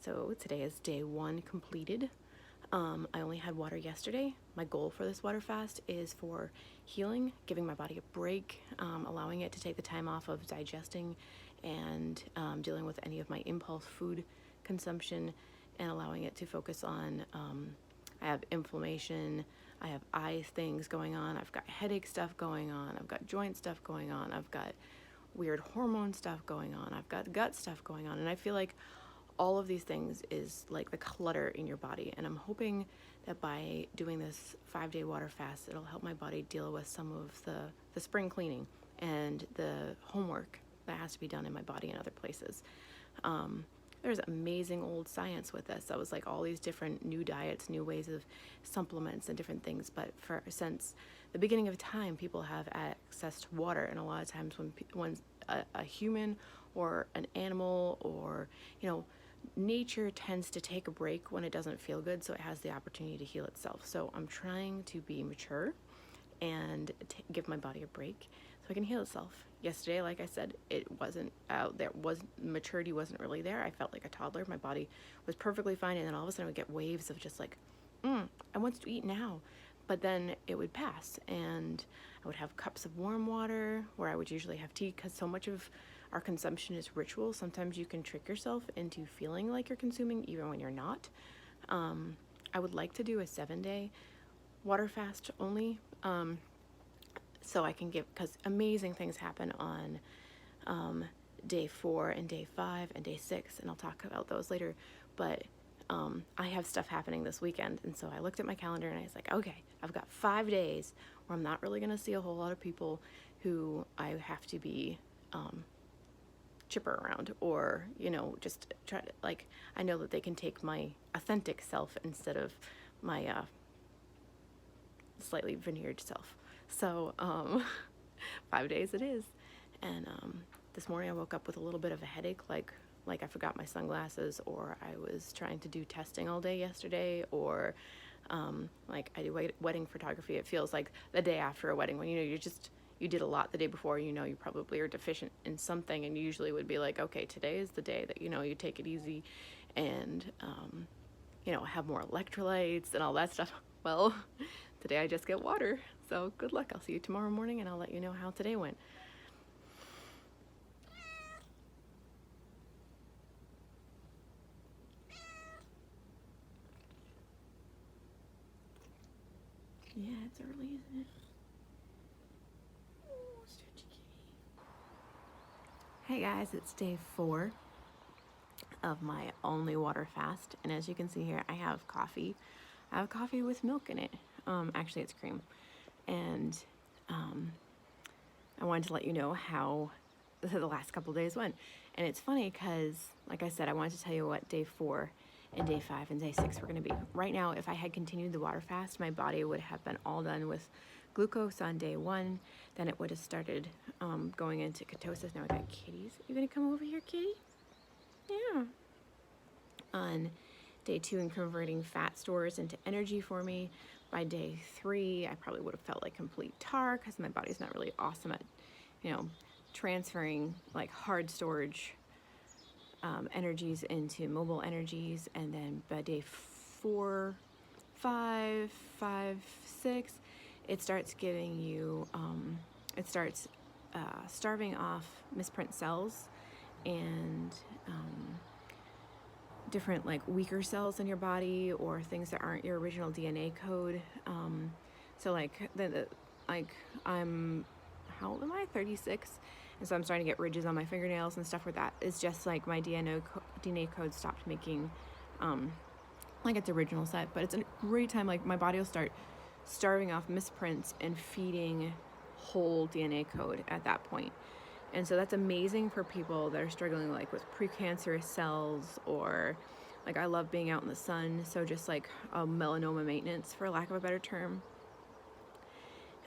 So today is day 1 completed. I only had water yesterday. My goal for this water fast is for healing, giving my body a break, allowing it to take the time off of digesting and dealing with any of my impulse food consumption, and allowing it to focus on, I have inflammation, I have eye things going on, I've got headache stuff going on, I've got joint stuff going on, I've got weird hormone stuff going on, I've got gut stuff going on, and I feel like all of these things is like the clutter in your body. And I'm hoping that by doing this 5-day water fast, it'll help my body deal with some of the spring cleaning and the homework that has to be done in my body and other places. There's amazing old science with this. That was like all these different new diets, new ways of supplements and different things. But since the beginning of time, people have access to water, and a lot of times when a human or an animal or nature tends to take a break when it doesn't feel good, so it has the opportunity to heal itself. So I'm trying to be mature and give my body a break so it can heal itself. Yesterday, like I said, it wasn't out there, maturity wasn't really there. I felt like a toddler. My body was perfectly fine, and then all of a sudden I would get waves of just like, I want to eat now. But then it would pass, and I would have cups of warm water where I would usually have tea, because so much of our consumption is ritual. Sometimes you can trick yourself into feeling like you're consuming even when you're not. I would like to do a 7-day water fast only, so I can because amazing things happen on day 4 and day 5 and day 6, and I'll talk about those later. But I have stuff happening this weekend, and so I looked at my calendar and I was like, okay, I've got 5 days where I'm not really going to see a whole lot of people who I have to be chipper around, or just try to, like, I know that they can take my authentic self instead of my slightly veneered self. So 5 days it is. And this morning I woke up with a little bit of a headache, like I forgot my sunglasses, or I was trying to do testing all day yesterday, or like I do wedding photography. It feels like the day after a wedding when you did a lot the day before, you probably are deficient in something, and you usually would be like, okay, today is the day that you take it easy and have more electrolytes and all that stuff. Well, today I just get water, so good luck. I'll see you tomorrow morning, and I'll let you know how today went. Yeah, it's early, isn't it? Oh, stretchy kitty. Hey guys, it's day 4 of my only water fast, and as you can see here, I have coffee. I have coffee with milk in it. Actually, it's cream. And I wanted to let you know how the last couple days went. And it's funny because, like I said, I wanted to tell you what day 4 and day 5 and day 6 were going to be. Right now, if I had continued the water fast, my body would have been all done with glucose on day 1. Then it would have started going into ketosis. Now I got kitties. You gonna come over here, kitty? Yeah. On day 2, and converting fat stores into energy for me. By day 3, I probably would have felt like complete tar, because my body's not really awesome at, transferring like hard storage energies into mobile energies. And then by day 4, 5, 6, it starts giving you, starving off misprint cells and different like weaker cells in your body, or things that aren't your original DNA code. So like I'm, how old am I? 36. And so I'm starting to get ridges on my fingernails and stuff like that. It's just like my DNA code stopped making like its original set. But it's a great time, like my body will start starving off misprints and feeding whole DNA code at that point. And so that's amazing for people that are struggling like with precancerous cells, or like I love being out in the sun, so just like melanoma maintenance, for lack of a better term.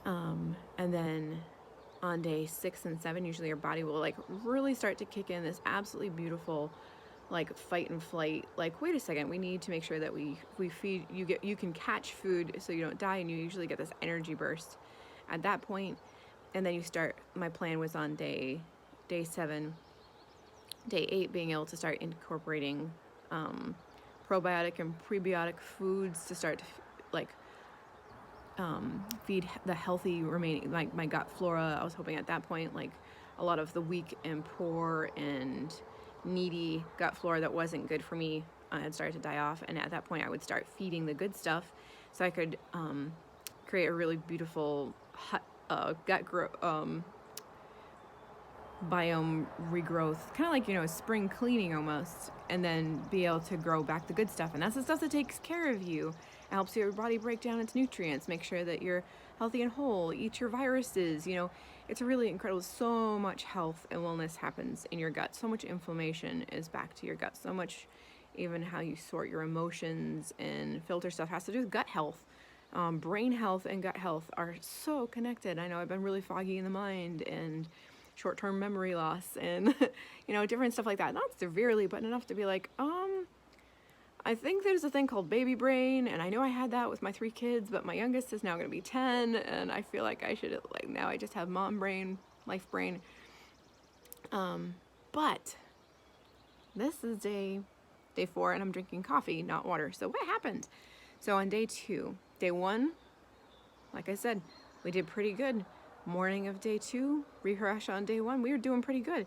And then on day 6 and 7, usually your body will like really start to kick in this absolutely beautiful like fight and flight, like, wait a second, we need to make sure that we feed you can catch food so you don't die, and you usually get this energy burst at that point. And then you start, my plan was on day 7, day 8, being able to start incorporating probiotic and prebiotic foods to start to like feed the healthy remaining, like my gut flora. I was hoping at that point, like a lot of the weak and poor and needy gut flora that wasn't good for me had started to die off, and at that point I would start feeding the good stuff so I could create a really beautiful gut biome regrowth, kind of like, you know, spring cleaning almost, and then be able to grow back the good stuff. And that's the stuff that takes care of you. It helps your body break down its nutrients, make sure that you're healthy and whole, eat your viruses. You know, it's really incredible. So much health and wellness happens in your gut. So much inflammation is back to your gut. So much, even how you sort your emotions and filter stuff has to do with gut health. Brain health and gut health are so connected. I know I've been really foggy in the mind and short-term memory loss and you know, different stuff like that. Not severely, but enough to be like, I think there's a thing called baby brain, and I know I had that with my 3 kids, but my youngest is now going to be 10, and I feel like I should, like, now I just have mom brain, life brain. But this is day 4, and I'm drinking coffee, not water. So what happened? So on day 1, like I said, we did pretty good. Morning of day 2, refresh on day 1, we were doing pretty good.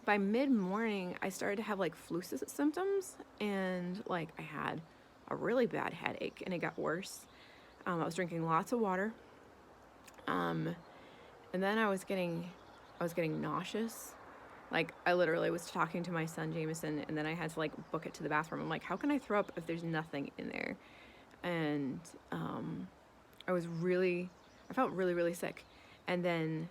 By mid-morning, I started to have like flu symptoms, and like I had a really bad headache, and it got worse. I was drinking lots of water, and then I was getting nauseous. Like, I literally was talking to my son Jameson, and then I had to like book it to the bathroom. I'm like, how can I throw up if there's nothing in there? And I felt really, really sick. And then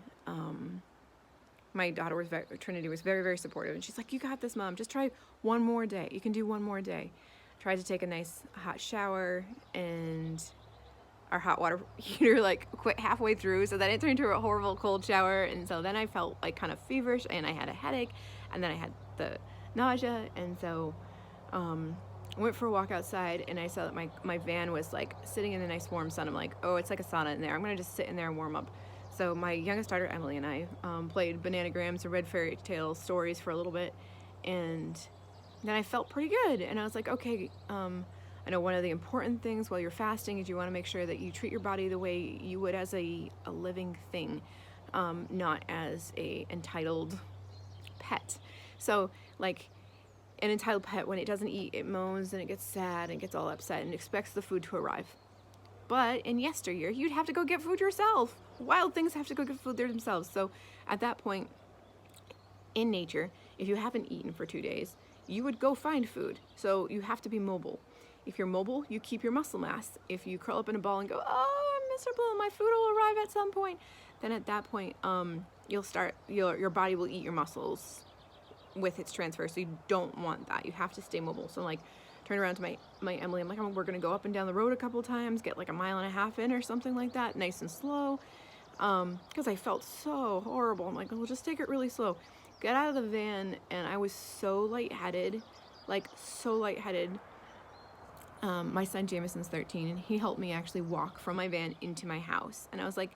my daughter Trinity was very, very supportive, and she's like, you got this, Mom, just try one more day, you can do one more day. Tried to take a nice hot shower, and our hot water heater like quit halfway through, so then it turned into a horrible cold shower, and so then I felt like kind of feverish, and I had a headache, and then I had the nausea, and so I went for a walk outside, and I saw that my van was like sitting in the nice warm sun. I'm like, oh, it's like a sauna in there, I'm gonna just sit in there and warm up. So my youngest daughter Emily and I played Bananagrams and read fairy tale stories for a little bit, and then I felt pretty good, and I was like, okay, I know one of the important things while you're fasting is you want to make sure that you treat your body the way you would as a living thing, not as a entitled pet. So like an entitled pet, when it doesn't eat, it moans and it gets sad and gets all upset and expects the food to arrive. But in yesteryear, you'd have to go get food yourself. Wild things have to go get food there themselves. So at that point in nature, if you haven't eaten for 2 days, you would go find food. So you have to be mobile. If you're mobile, you keep your muscle mass. If you curl up in a ball and go, oh, I'm miserable, my food will arrive at some point, then at that point, your body will eat your muscles with its transfer. So you don't want that. You have to stay mobile. So like, turn around to my Emily, I'm like, we're gonna go up and down the road a couple times, get like 1.5 miles in or something like that, nice and slow, because I felt so horrible. I'm like, we'll just take it really slow. Get out of the van, and I was so lightheaded, like so lightheaded. My son Jameson's 13, and he helped me actually walk from my van into my house, and I was like,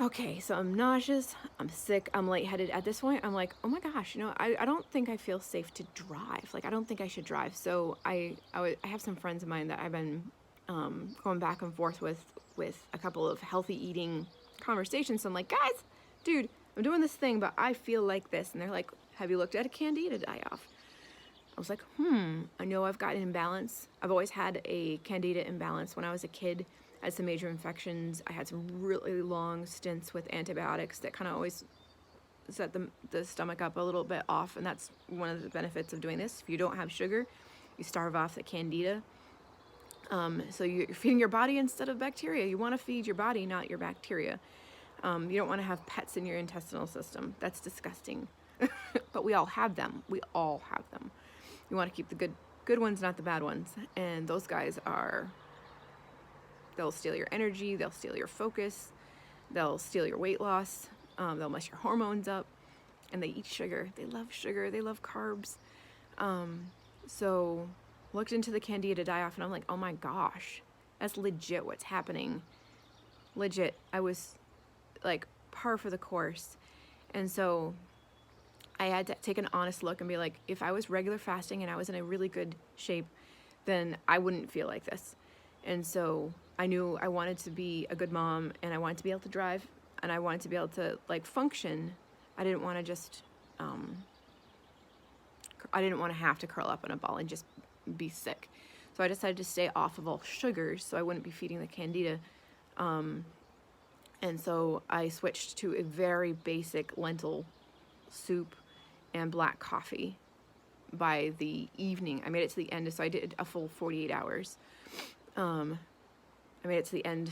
okay, so I'm nauseous, I'm sick, I'm lightheaded. At this point, I'm like, oh my gosh, you know, I don't think I feel safe to drive. Like, I don't think I should drive. So I have some friends of mine that I've been going back and forth with a couple of healthy eating conversations. So I'm like, guys, dude, I'm doing this thing, but I feel like this. And they're like, have you looked at a candida die-off? I was like, I know I've got an imbalance. I've always had a candida imbalance. When I was a kid, I had some major infections. I had some really long stints with antibiotics that kind of always set the stomach up a little bit off, and that's one of the benefits of doing this. If you don't have sugar, you starve off the candida. So you're feeding your body instead of bacteria. You want to feed your body, not your bacteria. You don't want to have pets in your intestinal system. That's disgusting. But we all have them. We all have them. You want to keep the good ones, not the bad ones. And those guys they'll steal your energy, they'll steal your focus, they'll steal your weight loss, they'll mess your hormones up, and they eat sugar. They love sugar, they love carbs. So looked into the candida die-off, and I'm like, oh my gosh, that's legit what's happening. Legit. I was like par for the course. And so I had to take an honest look and be like, if I was regular fasting and I was in a really good shape, then I wouldn't feel like this. And so I knew I wanted to be a good mom, and I wanted to be able to drive, and I wanted to be able to like function. I didn't want to just, I didn't want to have to curl up in a ball and just be sick. So I decided to stay off of all sugars so I wouldn't be feeding the candida. And so I switched to a very basic lentil soup and black coffee by the evening. I made it to the end, so I did a full 48 hours. I made it to the end,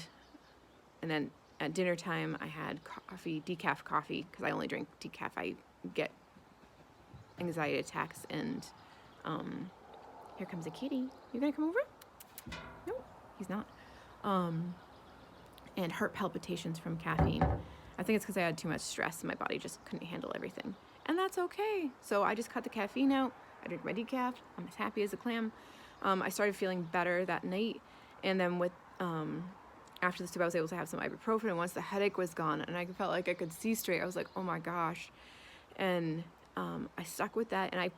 and then at dinner time I had coffee, decaf coffee, because I only drink decaf. I get anxiety attacks, and here comes a kitty. You gonna come over? No, he's not. And heart palpitations from caffeine. I think it's because I had too much stress and my body just couldn't handle everything. And that's okay. So I just cut the caffeine out. I drink my decaf. I'm as happy as a clam. I started feeling better that night. And then with after the soup, I was able to have some ibuprofen. And once the headache was gone and I felt like I could see straight, I was like, oh my gosh. And I stuck with that. And I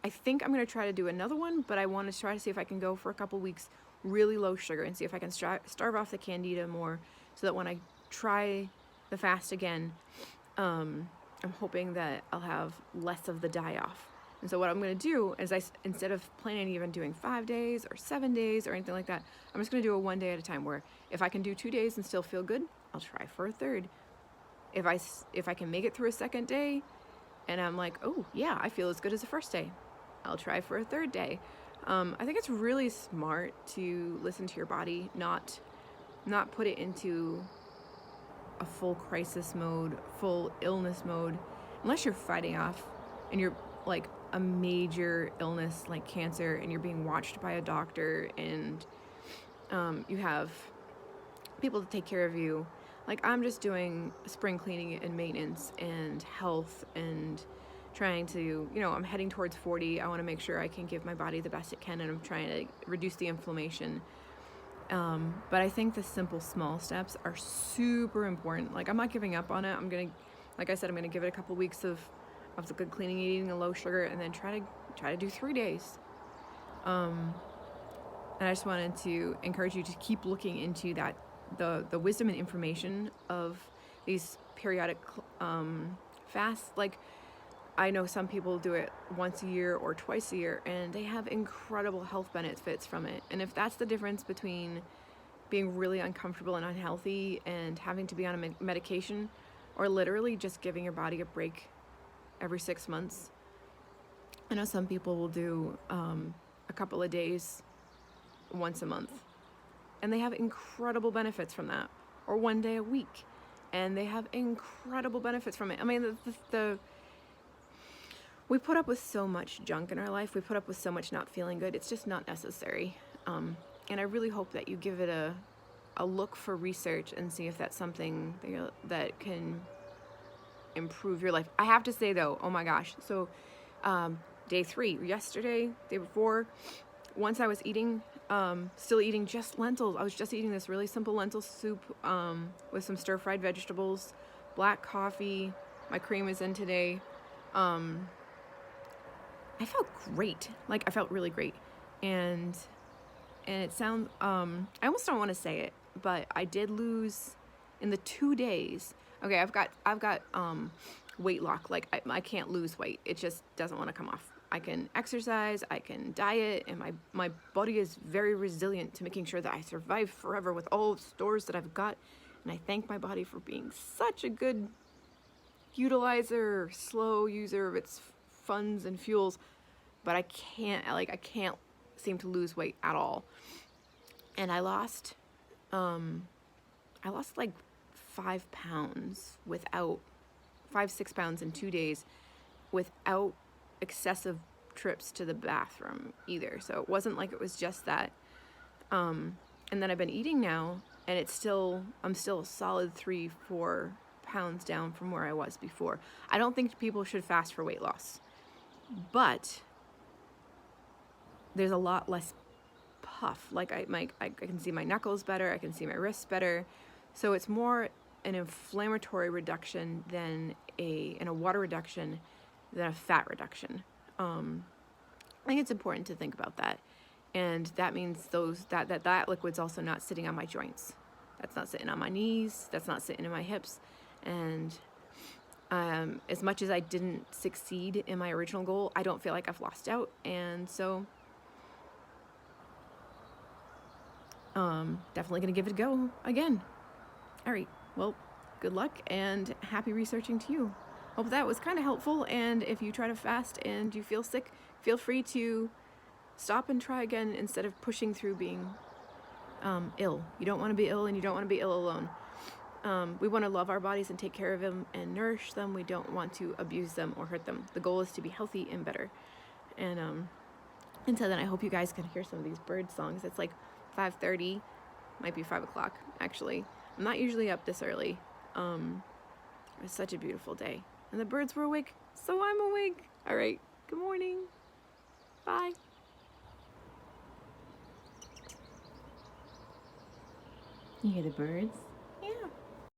think I'm going to try to do another one, but I want to try to see if I can go for a couple weeks really low sugar and see if I can starve off the candida more, so that when I try the fast again, I'm hoping that I'll have less of the die-off. And so what I'm going to do is instead of planning even doing 5 days or 7 days or anything like that, I'm just going to do a 1 day at a time, where if I can do 2 days and still feel good, I'll try for a third. If I can make it through a second day and I'm like, oh yeah, I feel as good as the first day, I'll try for a third day. I think it's really smart to listen to your body, not put it into a full crisis mode, full illness mode, unless you're fighting off and you're like a major illness like cancer and you're being watched by a doctor and you have people to take care of you. Like, I'm just doing spring cleaning and maintenance and health and trying to, I'm heading towards 40. I want to make sure I can give my body the best it can, and I'm trying to reduce the inflammation. But I think the simple small steps are super important. Like, I'm not giving up on it. Like I said, I'm going to give it a couple weeks of the good cleaning, eating, and low sugar, and then try to do 3 days. And I just wanted to encourage you to keep looking into that, the wisdom and information of these periodic fasts. Like, I know some people do it once a year or twice a year, and they have incredible health benefits from it. And if that's the difference between being really uncomfortable and unhealthy and having to be on a medication, or literally just giving your body a break every 6 months. I know some people will do a couple of days once a month, and they have incredible benefits from that, or 1 day a week, and they have incredible benefits from it. I mean, we put up with so much junk in our life. We put up with so much not feeling good. It's just not necessary. And I really hope that you give it a look for research and see if that's something that can improve your life. I have to say though, oh my gosh. So day 3, yesterday, day before, once I was still eating just lentils. I was just eating this really simple lentil soup with some stir-fried vegetables, black coffee. My cream is in today. I felt great. Like, I felt really great. And it sounds, I almost don't want to say it, but I did lose in the 2 days. Okay, I've got weight lock. Like, I can't lose weight. It just doesn't want to come off. I can exercise, I can diet, and my body is very resilient to making sure that I survive forever with all the stores that I've got. And I thank my body for being such a good slow user of its funds and fuels. But I can't seem to lose weight at all. And I lost like 5 pounds 6 pounds in 2 days without excessive trips to the bathroom either. So it wasn't like it was just that. And then I've been eating now, and I'm still a solid 3-4 pounds down from where I was before. I don't think people should fast for weight loss, but there's a lot less puff. Like, I can see my knuckles better, I can see my wrists better. So it's more an inflammatory reduction than a water reduction. than a fat reduction. I think it's important to think about that. And that means that liquid's also not sitting on my joints. That's not sitting on my knees. That's not sitting in my hips. And as much as I didn't succeed in my original goal, I don't feel like I've lost out. And so definitely going to give it a go again. All right. Well, good luck and happy researching to you. Hope that was kind of helpful. And if you try to fast and you feel sick, feel free to stop and try again instead of pushing through being ill. You don't want to be ill, and you don't want to be ill alone. We want to love our bodies and take care of them and nourish them. We don't want to abuse them or hurt them. The goal is to be healthy and better. And until then, I hope you guys can hear some of these bird songs. It's like 5:30, might be 5 o'clock actually. I'm not usually up this early. It's such a beautiful day, and the birds were awake, so I'm awake. All right, good morning. Bye. You hear the birds?